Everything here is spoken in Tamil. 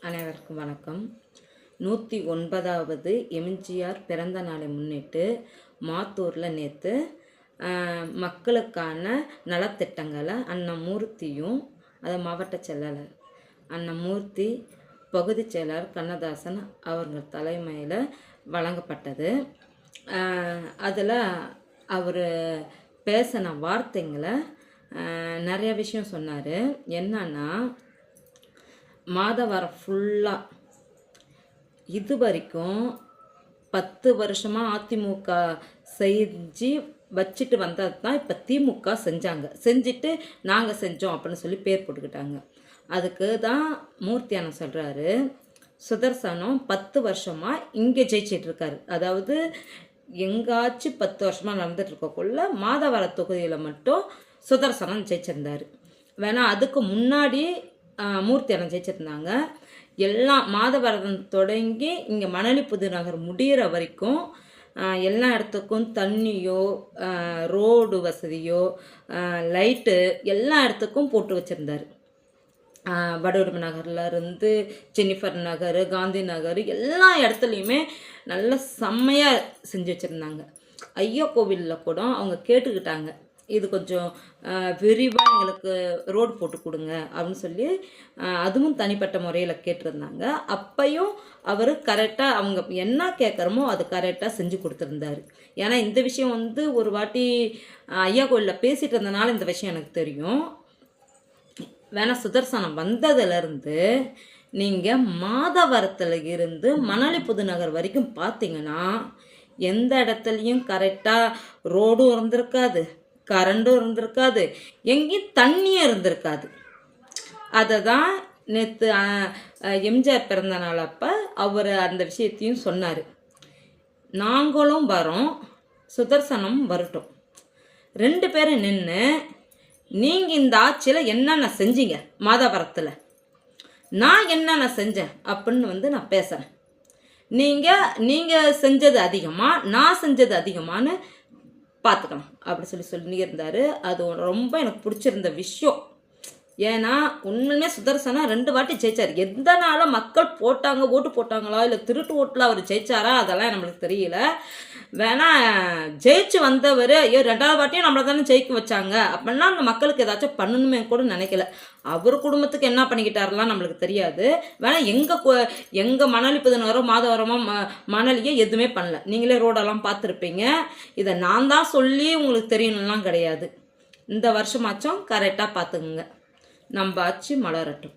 அனைவருக்கும் வணக்கம். 109வது எம்ஜிஆர் பிறந்த நாளை முன்னிட்டு மாத்தூரில் நேற்று மக்களுக்கான நலத்திட்டங்களை அண்ணன் மூர்த்தியும் அது மாவட்ட செயலாளர் அண்ணன் மூர்த்தி பகுதி செயலாளர் கண்ணதாசன் அவர்கள் தலைமையில் வழங்கப்பட்டது. அதில் அவர் பேசின வார்த்தைங்களை நிறைய விஷயம் சொன்னார். என்னன்னா, மாதவரம் ஃபுல்லாக இது வரைக்கும் 10 வருஷமாக அதிமுக செஞ்சு வச்சுட்டு வந்தது தான் இப்போ திமுக செஞ்சுட்டு நாங்கள் செஞ்சோம் அப்படின்னு சொல்லி பேர் போட்டுக்கிட்டாங்க. அதுக்கு தான் மூர்த்தி அண்ணன் சொல்கிறாரு, சுதர்சனம் 10 வருஷமாக இங்கே ஜெயிச்சிட்ருக்காரு. அதாவது எங்காச்சும் 10 வருஷமாக நடந்துட்டு இருக்கக்குள்ள மாதவர தொகுதியில் மட்டும் சுதர்சனம் ஜெயிச்சிருந்தார். வேணா அதுக்கு முன்னாடி மூர்த்தி அண்ணன் ஜெயிச்சிருந்தாங்க. எல்லாம் மாதவரம் தொடங்கி இங்கே மணலி புதுநகர் முடிகிற வரைக்கும் எல்லா இடத்துக்கும் தண்ணியோ ரோடு வசதியோ லைட்டு எல்லா இடத்துக்கும் போட்டு வச்சுருந்தார். வடவுடுமை நகரில் இருந்து ஜெனிஃபர் நகர், காந்தி நகர் எல்லா இடத்துலையுமே நல்ல செம்மையாக செஞ்சு வச்சுருந்தாங்க. ஐயா கோவிலில் கூட அவங்க கேட்டுக்கிட்டாங்க, இது கொஞ்சம் விரிவாக எங்களுக்கு ரோடு போட்டு கொடுங்க அப்படின்னு சொல்லி அதுவும் தனிப்பட்ட முறையில் கேட்டிருந்தாங்க. அப்பையும் அவர் கரெக்டாக அவங்க என்ன கேட்குறமோ அது கரெக்டாக செஞ்சு கொடுத்துருந்தாரு. ஏன்னா இந்த விஷயம் ஒரு வாட்டி ஐயா கோயிலில் பேசிகிட்டு இருந்தனால இந்த விஷயம் எனக்கு தெரியும். வேணா சுதர்சனம் வந்ததுலேருந்து நீங்கள் மாதவரத்தில் இருந்து மணலி புதுநகர் வரைக்கும் பார்த்தீங்கன்னா எந்த இடத்துலையும் கரெக்டாக ரோடும் இருந்திருக்காது, கரண்டும் இருந்திருக்காது, எங்கேயும் தண்ணியும் இருந்திருக்காது. அதை தான் நேற்று எம்ஜிஆர் பிறந்த நாள் அப்போ அவர் அந்த விஷயத்தையும் சொன்னார். நாங்களும் வரோம், சுதர்சனம் வரட்டும், 2 பேரும் நின்று நீங்கள் இந்த ஆட்சியில் என்னென்ன செஞ்சீங்க, மாதவரத்தில் நான் என்னென்ன செஞ்சேன் அப்படின்னு நான் பேசுகிறேன். நீங்கள் செஞ்சது அதிகமாக நான் செஞ்சது அதிகமானு பார்த்துக்கலாம் அப்படி சொல்லி இருந்தார். அது ரொம்ப எனக்கு பிடிச்சிருந்த விஷயம். ஏன்னா உண்மையுமே சுதர்சனா 2 வாட்டி ஜெயிச்சார். எந்தனால மக்கள் ஓட்டு போட்டாங்களா இல்லை திருட்டு ஓட்டில் அவர் ஜெயிச்சாரா அதெல்லாம் நம்மளுக்கு தெரியல. வேணா ஜெயிச்சு வந்தவர் 2வது வாட்டியும் நம்மளை தானே ஜெயிக்க வச்சாங்க அப்படின்னா அந்த மக்களுக்கு ஏதாச்சும் பண்ணணுமே கூட நினைக்கல. அவர் குடும்பத்துக்கு என்ன பண்ணிக்கிட்டாரெலாம் நம்மளுக்கு தெரியாது. வேணா எங்கள் மணலி புதுநகரோ மாதவரமோ மணலியோ எதுவுமே பண்ணல. நீங்களே ரோடெல்லாம் பார்த்துருப்பீங்க. இதை நான் தான் சொல்லி உங்களுக்கு தெரியணும்லாம் கிடையாது. இந்த வருஷமாச்சும் கரெக்டாக பார்த்துக்குங்க. நம்ம ஆட்சி மலரட்டும்.